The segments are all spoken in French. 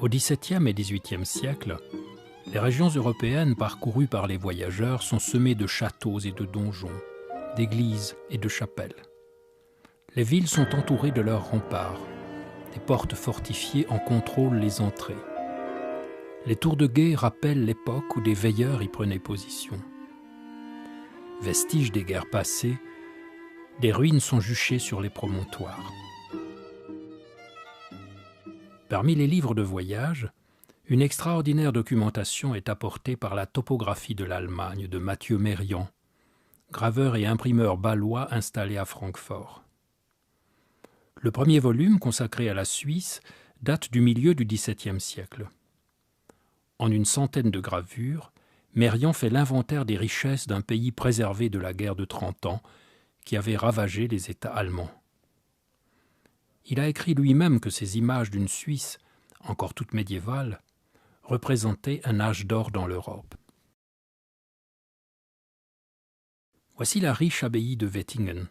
Au XVIIe et XVIIIe siècle, les régions européennes parcourues par les voyageurs sont semées de châteaux et de donjons, d'églises et de chapelles. Les villes sont entourées de leurs remparts. Des portes fortifiées en contrôlent les entrées. Les tours de guet rappellent l'époque où des veilleurs y prenaient position. Vestiges des guerres passées, des ruines sont juchées sur les promontoires. Parmi les livres de voyage, une extraordinaire documentation est apportée par la topographie de l'Allemagne de Mathieu Merian, graveur et imprimeur bâlois installé à Francfort. Le premier volume, consacré à la Suisse, date du milieu du XVIIe siècle. En une centaine de gravures, Merian fait l'inventaire des richesses d'un pays préservé de la guerre de 30 ans qui avait ravagé les États allemands. Il a écrit lui-même que ces images d'une Suisse, encore toute médiévale, représentaient un âge d'or dans l'Europe. Voici la riche abbaye de Wettingen,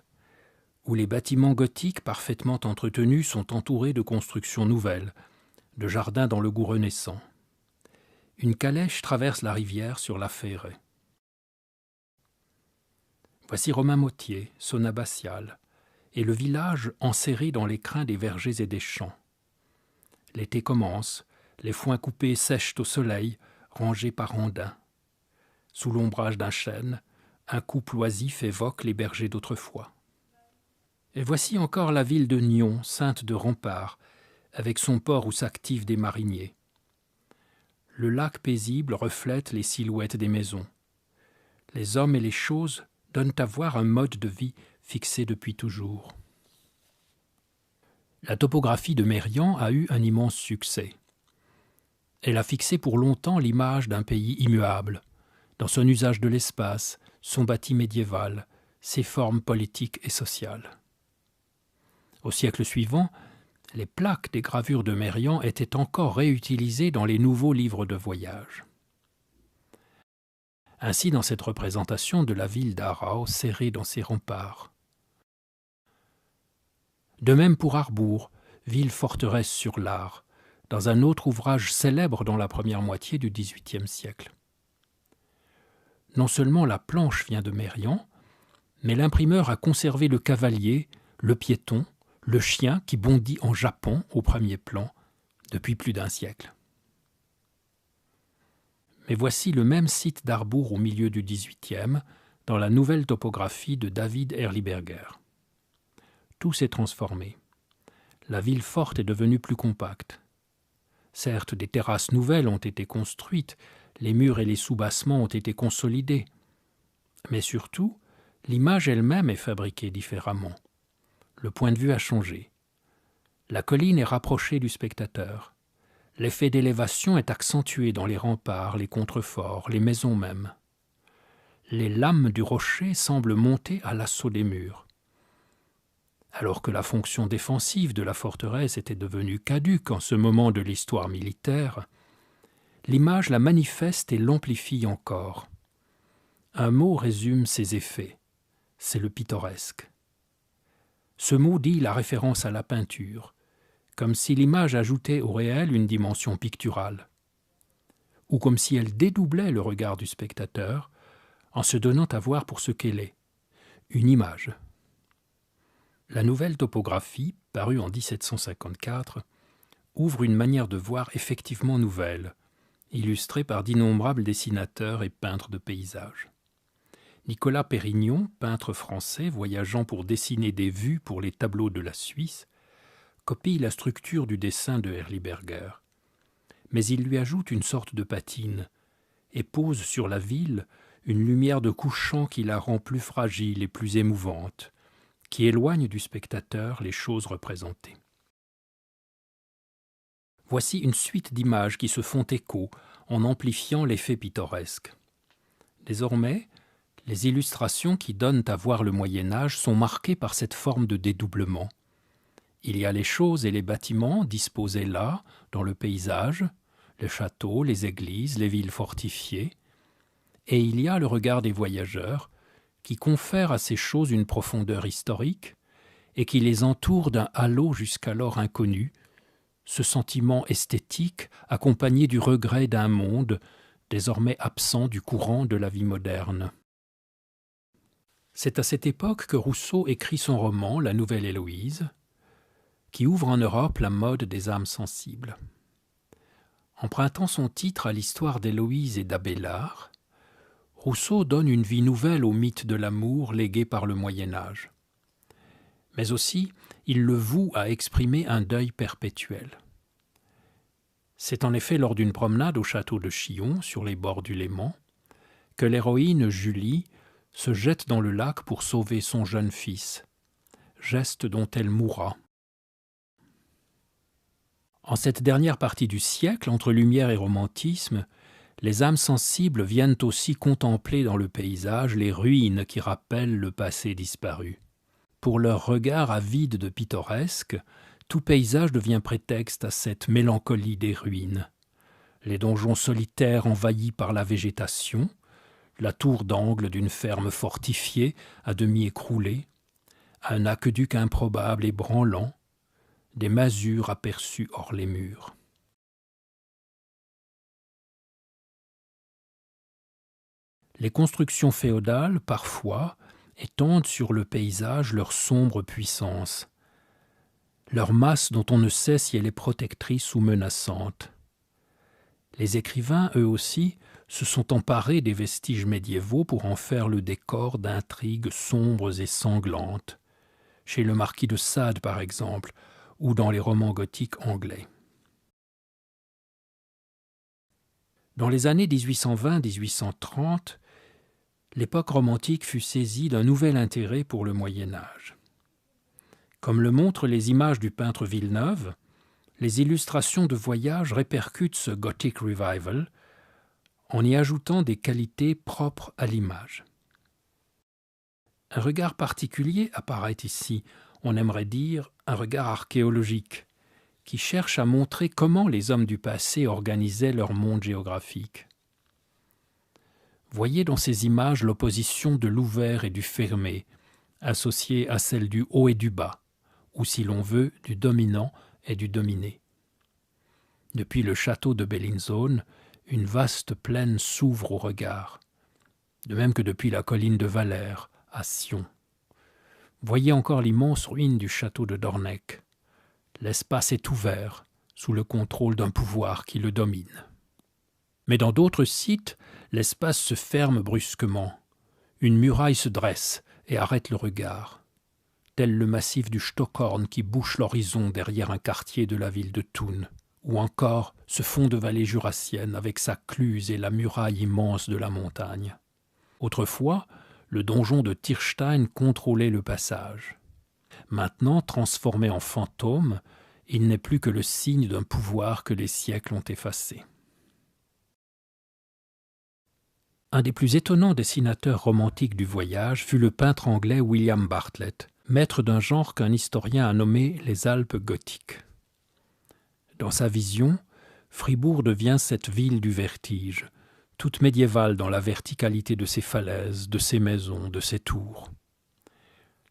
où les bâtiments gothiques parfaitement entretenus sont entourés de constructions nouvelles, de jardins dans le goût renaissant. Une calèche traverse la rivière sur la Féré. Voici Romain-Motier, son abbatiale, et le village enserré dans les crins des vergers et des champs. L'été commence, les foins coupés sèchent au soleil, rangés par rondins. Sous l'ombrage d'un chêne, un couple oisif évoque les bergers d'autrefois. Et voici encore la ville de Nyon, ceinte de remparts, avec son port où s'activent des mariniers. Le lac paisible reflète les silhouettes des maisons. Les hommes et les choses donnent à voir un mode de vie fixé depuis toujours. La topographie de Merian a eu un immense succès. Elle a fixé pour longtemps l'image d'un pays immuable, dans son usage de l'espace, son bâti médiéval, ses formes politiques et sociales. Au siècle suivant, les plaques des gravures de Merian étaient encore réutilisées dans les nouveaux livres de voyage. Ainsi dans cette représentation de la ville d'Aarau serrée dans ses remparts. De même pour Harbourg, ville forteresse sur l'Aar, dans un autre ouvrage célèbre dans la première moitié du XVIIIe siècle. Non seulement la planche vient de Merian, mais l'imprimeur a conservé le cavalier, le piéton, le chien qui bondit en Japon au premier plan depuis plus d'un siècle. Mais voici le même site d'Harbourg au milieu du XVIIIe, dans la nouvelle topographie de David Erliberger. Tout s'est transformé. La ville forte est devenue plus compacte. Certes, des terrasses nouvelles ont été construites, les murs et les soubassements ont été consolidés. Mais surtout, l'image elle-même est fabriquée différemment. Le point de vue a changé. La colline est rapprochée du spectateur. L'effet d'élévation est accentué dans les remparts, les contreforts, les maisons mêmes. Les lames du rocher semblent monter à l'assaut des murs. Alors que la fonction défensive de la forteresse était devenue caduque en ce moment de l'histoire militaire, l'image la manifeste et l'amplifie encore. Un mot résume ses effets, c'est le pittoresque. Ce mot dit la référence à la peinture, comme si l'image ajoutait au réel une dimension picturale, ou comme si elle dédoublait le regard du spectateur en se donnant à voir pour ce qu'elle est, une image. La nouvelle topographie, parue en 1754, ouvre une manière de voir effectivement nouvelle, illustrée par d'innombrables dessinateurs et peintres de paysages. Nicolas Pérignon, peintre français voyageant pour dessiner des vues pour les tableaux de la Suisse, copie la structure du dessin de Erliberger. Mais il lui ajoute une sorte de patine et pose sur la ville une lumière de couchant qui la rend plus fragile et plus émouvante, qui éloigne du spectateur les choses représentées. Voici une suite d'images qui se font écho en amplifiant l'effet pittoresque. Désormais, les illustrations qui donnent à voir le Moyen-Âge sont marquées par cette forme de dédoublement. Il y a les choses et les bâtiments disposés là, dans le paysage, les châteaux, les églises, les villes fortifiées, et il y a le regard des voyageurs qui confère à ces choses une profondeur historique et qui les entoure d'un halo jusqu'alors inconnu, ce sentiment esthétique accompagné du regret d'un monde désormais absent du courant de la vie moderne. C'est à cette époque que Rousseau écrit son roman « La Nouvelle Héloïse », qui ouvre en Europe la mode des âmes sensibles. Empruntant son titre à l'histoire d'Héloïse et d'Abélard, Rousseau donne une vie nouvelle au mythe de l'amour légué par le Moyen-Âge. Mais aussi, il le voue à exprimer un deuil perpétuel. C'est en effet lors d'une promenade au château de Chillon, sur les bords du Léman, que l'héroïne Julie se jette dans le lac pour sauver son jeune fils, geste dont elle mourra. En cette dernière partie du siècle, entre lumière et romantisme, les âmes sensibles viennent aussi contempler dans le paysage les ruines qui rappellent le passé disparu. Pour leur regard avide de pittoresque, tout paysage devient prétexte à cette mélancolie des ruines. Les donjons solitaires envahis par la végétation, la tour d'angle d'une ferme fortifiée à demi écroulée, un aqueduc improbable et branlant, des masures aperçues hors les murs. Les constructions féodales, parfois, étendent sur le paysage leur sombre puissance, leur masse dont on ne sait si elle est protectrice ou menaçante. Les écrivains, eux aussi, se sont emparés des vestiges médiévaux pour en faire le décor d'intrigues sombres et sanglantes, chez le marquis de Sade par exemple, ou dans les romans gothiques anglais. Dans les années 1820-1830, l'époque romantique fut saisie d'un nouvel intérêt pour le Moyen-Âge. Comme le montrent les images du peintre Villeneuve, les illustrations de voyage répercutent ce Gothic Revival en y ajoutant des qualités propres à l'image. Un regard particulier apparaît ici, on aimerait dire un regard archéologique, qui cherche à montrer comment les hommes du passé organisaient leur monde géographique. Voyez dans ces images l'opposition de l'ouvert et du fermé, associée à celle du haut et du bas, ou si l'on veut, du dominant et du dominé. Depuis le château de Bellinzone, une vaste plaine s'ouvre au regard, de même que depuis la colline de Valère, à Sion. Voyez encore l'immense ruine du château de Dornec. L'espace est ouvert, sous le contrôle d'un pouvoir qui le domine. Mais dans d'autres sites, l'espace se ferme brusquement. Une muraille se dresse et arrête le regard, tel le massif du Stockhorn qui bouche l'horizon derrière un quartier de la ville de Thun, ou encore ce fond de vallée jurassienne avec sa cluse et la muraille immense de la montagne. Autrefois, le donjon de Tirstein contrôlait le passage. Maintenant, transformé en fantôme, il n'est plus que le signe d'un pouvoir que les siècles ont effacé. Un des plus étonnants dessinateurs romantiques du voyage fut le peintre anglais William Bartlett, maître d'un genre qu'un historien a nommé les Alpes gothiques. Dans sa vision, Fribourg devient cette ville du vertige, toute médiévale dans la verticalité de ses falaises, de ses maisons, de ses tours.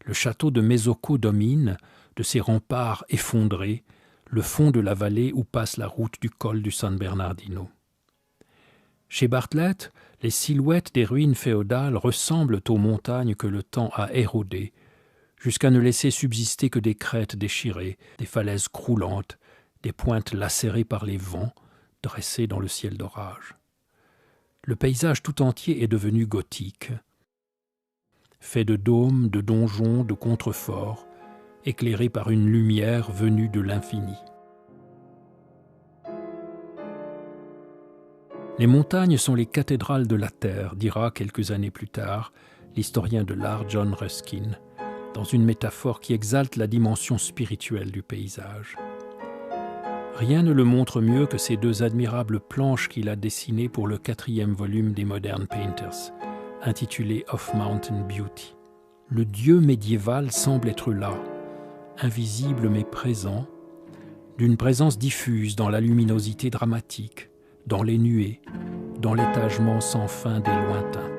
Le château de Mesocco domine, de ses remparts effondrés, le fond de la vallée où passe la route du col du San Bernardino. Chez Bartlett, les silhouettes des ruines féodales ressemblent aux montagnes que le temps a érodées, jusqu'à ne laisser subsister que des crêtes déchirées, des falaises croulantes, des pointes lacérées par les vents, dressées dans le ciel d'orage. Le paysage tout entier est devenu gothique, fait de dômes, de donjons, de contreforts, éclairé par une lumière venue de l'infini. Les montagnes sont les cathédrales de la terre, dira quelques années plus tard l'historien de l'art John Ruskin, dans une métaphore qui exalte la dimension spirituelle du paysage. Rien ne le montre mieux que ces deux admirables planches qu'il a dessinées pour le 4e volume des Modern Painters, intitulé Of Mountain Beauty. Le dieu médiéval semble être là, invisible mais présent, d'une présence diffuse dans la luminosité dramatique, dans les nuées, dans l'étagement sans fin des lointains.